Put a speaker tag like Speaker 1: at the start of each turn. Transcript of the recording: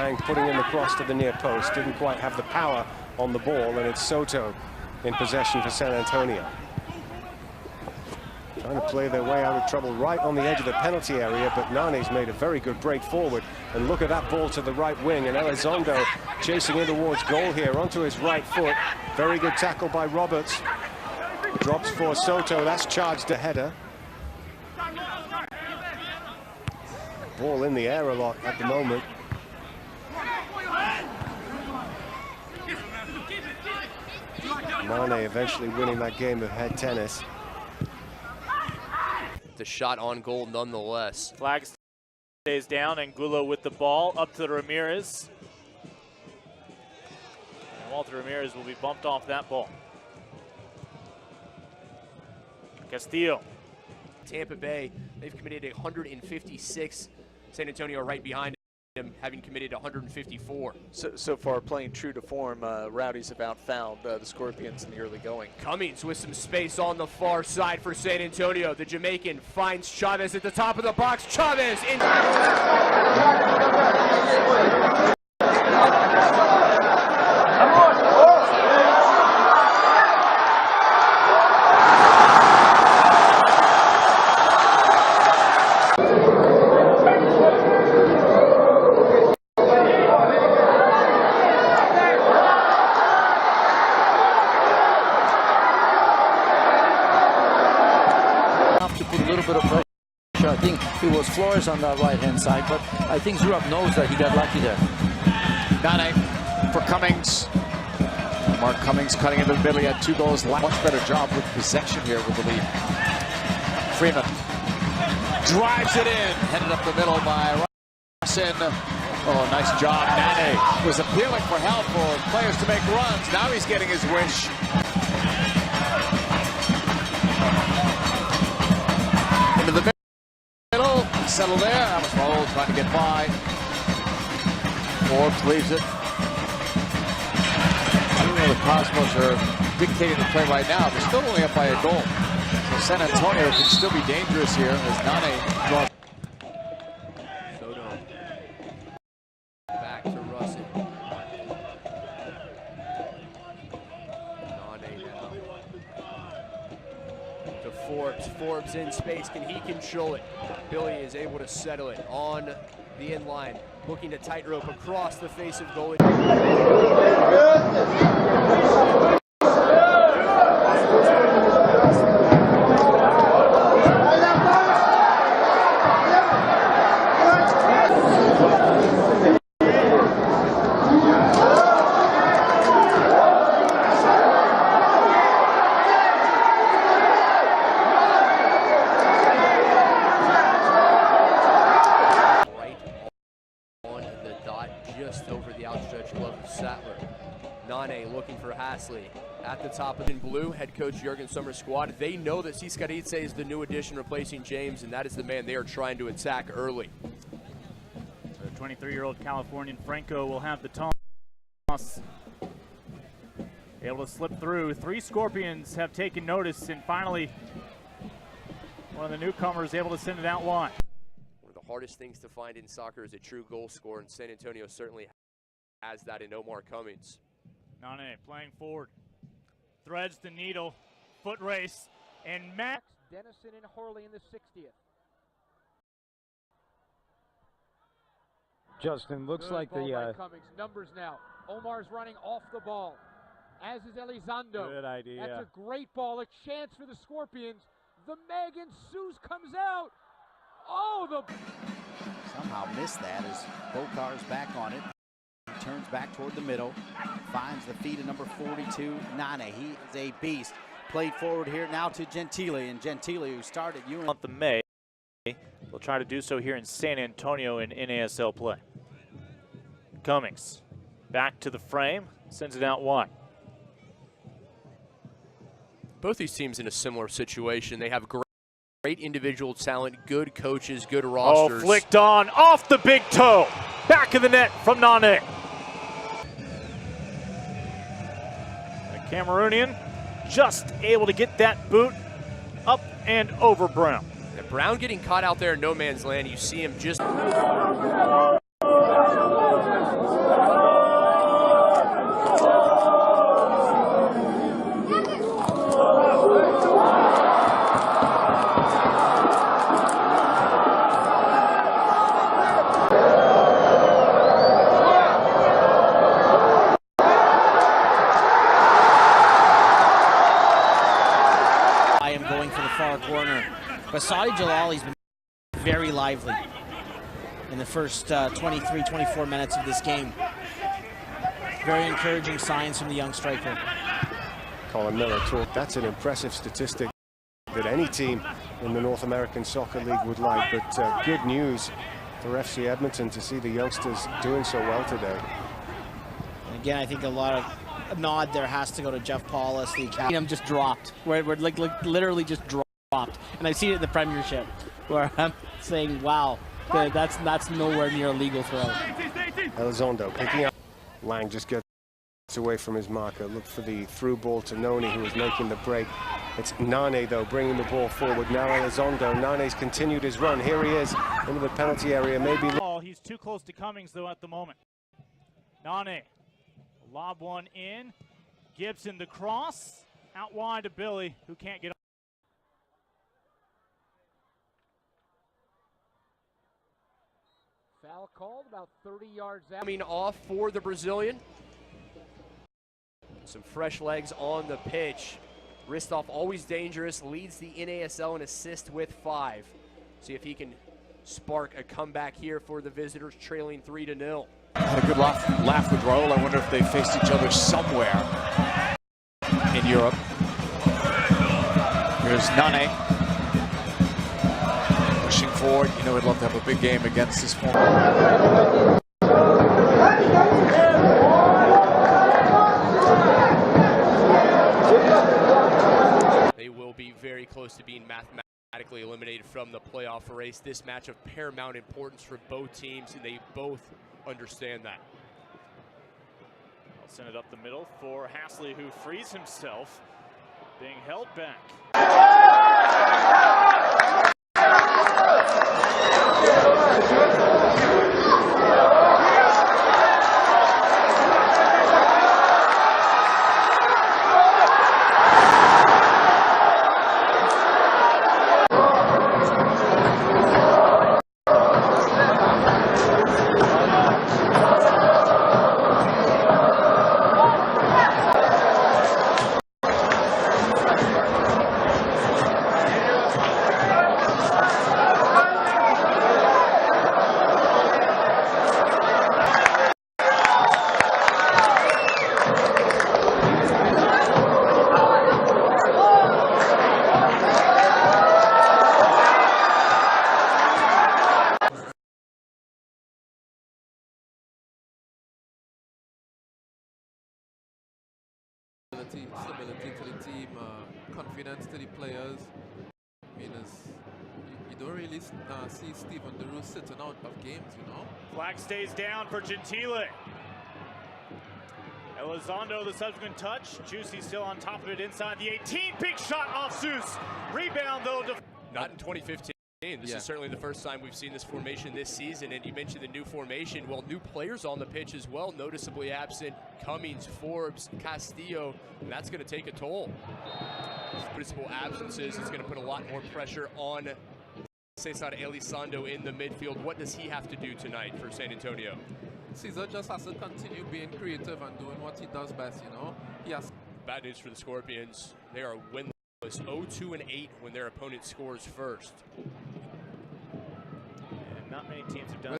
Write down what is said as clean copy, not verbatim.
Speaker 1: Putting in the cross to the near post, didn't quite have the power on the ball, and it's Soto in possession for San Antonio. Trying to play their way out of trouble right on the edge of the penalty area, but Nane's made a very good break forward. And look at that ball to the right wing, and Elizondo chasing in towards goal here onto his right foot. Very good tackle by Roberts. Drops for Soto, that's charged a header. Ball in the air a lot at the moment. Mane eventually winning that game of head tennis.
Speaker 2: The shot on goal nonetheless.
Speaker 3: Flag stays down, and Angulo with the ball up to Ramirez. And Walter Ramirez will be bumped off that ball. Castillo.
Speaker 2: Tampa Bay, they've committed 156. San Antonio right behind him, having committed 154.
Speaker 4: So far, playing true to form, Rowdies have outfouled the Scorpions in the early going.
Speaker 2: Cummings with some space on the far side for San Antonio. The Jamaican finds Chavez at the top of the box. Chavez in.
Speaker 5: To put a little bit of pressure. I think it was Flores on that right-hand side, but I think Zurab knows that he got lucky there.
Speaker 6: Nane for Cummings. Mark Cummings cutting into the middle. He had 2 goals. Much better job with possession here with the lead. Freeman drives it in. Headed up the middle by Rossin. Oh, nice job. Nane was appealing for help for players to make runs. Now he's getting his wish. Into the middle, settle there. That was Raul trying to get by. Forbes leaves it. I don't know the Cosmos are dictating the play right now. They're still only up by a goal. So San Antonio can still be dangerous here as Nane draws.
Speaker 2: Soto back to Russell. Nane now to Forbes. Forbes in space. Can he control it? Billy is able to settle it on the end line. Looking to tightrope across the face of goalie. Just over the outstretched glove of Sattler. Nane looking for Hasley at the top of in blue. Head coach Jurgen Sommer's squad. They know that Ciscaritze is the new addition replacing James, and that is the man they are trying to attack early.
Speaker 3: The 23-year-old Californian Franco will have the toss. Able to slip through. 3 Scorpions have taken notice, and finally one of the newcomers able to send it out wide.
Speaker 2: Hardest things to find in soccer is a true goal scorer, and San Antonio certainly has that in Omar Cummings.
Speaker 3: Nane playing forward, threads the needle, foot race, and Max
Speaker 7: Dennison and Horley in the 60th.
Speaker 8: Justin, looks
Speaker 7: Good
Speaker 8: like
Speaker 7: ball
Speaker 8: the
Speaker 7: by Cummings. Numbers now. Omar's running off the ball, as is Elizondo.
Speaker 8: Good idea.
Speaker 7: That's a great ball, a chance for the Scorpions. The Megan Seuss comes out. Oh,
Speaker 9: somehow missed that as Bokar's back on it. He turns back toward the middle, finds the feet of number 42, Nane. He is a beast. Played forward here now to Gentile, and Gentile, who started
Speaker 3: month of May, will try to do so here in San Antonio in NASL play. Cummings back to the frame, sends it out wide.
Speaker 2: Both these teams in a similar situation. They have great individual talent, good coaches, good rosters.
Speaker 3: Oh, flicked on, off the big toe. Back of the net from Nane. The Cameroonian just able to get that boot up and over Brown.
Speaker 2: And Brown getting caught out there in no man's land. You see him just...
Speaker 8: going for the far corner. But Saudi Jalali's been very lively in the first 23, 24 minutes of this game. Very encouraging signs from the young striker.
Speaker 1: Colin Miller talked. That's an impressive statistic that any team in the North American Soccer League would like. But good news for FC Edmonton to see the youngsters doing so well today.
Speaker 8: And again, I think a lot of nod there has to go to Jeff Paulus, the captain. I'm just dropped. We're like literally just dropped. And I've seen it in the Premiership where I'm saying, wow, that's nowhere near a legal throw.
Speaker 1: Elizondo picking up. Lang just gets away from his marker. Look for the through ball to Noni, who is making the break. It's Nane, though, bringing the ball forward. Now Elizondo. Nane's continued his run. Here he is into the penalty area. Maybe.
Speaker 3: He's too close to Cummings, though, at the moment. Nane. Lob one in. Gibson, the cross. Out wide to Billy, who can't get.
Speaker 7: Foul called about 30 yards out.
Speaker 2: Coming off for the Brazilian. Some fresh legs on the pitch. Ristov always dangerous, leads the NASL in assist with 5. See if he can spark a comeback here for the visitors, trailing 3-0.
Speaker 6: Had a good laugh with Raul. I wonder if they faced each other somewhere in Europe. Here's Nane. Pushing forward. You know he'd love to have a big game against this former.
Speaker 2: They will be very close to being mathematically eliminated from the playoff race. This match of paramount importance for both teams, and they both understand that.
Speaker 3: I'll send it up the middle for Hasley, who frees himself, being held back.
Speaker 10: Stability to the team, confidence to the players. I mean, you don't really see Steven Deroux sitting out of games, you know.
Speaker 3: Flag stays down for Gentile. Elizondo, the subsequent touch. Juicy still on top of it inside the 18. Big shot off Zeus. Rebound, though.
Speaker 2: Not in 2015. This is certainly the first time we've seen this formation this season, and you mentioned the new formation. Well, new players on the pitch as well, noticeably absent. Cummings, Forbes, Castillo, and that's going to take a toll. Principal absences is going to put a lot more pressure on Cesar Elizondo in the midfield. What does he have to do tonight for San Antonio?
Speaker 10: Cesar just has to continue being creative and doing what he does best, you know.
Speaker 2: Bad news for the Scorpions. They are winless. 0-2-8 when their opponent scores first.
Speaker 3: And not many teams have done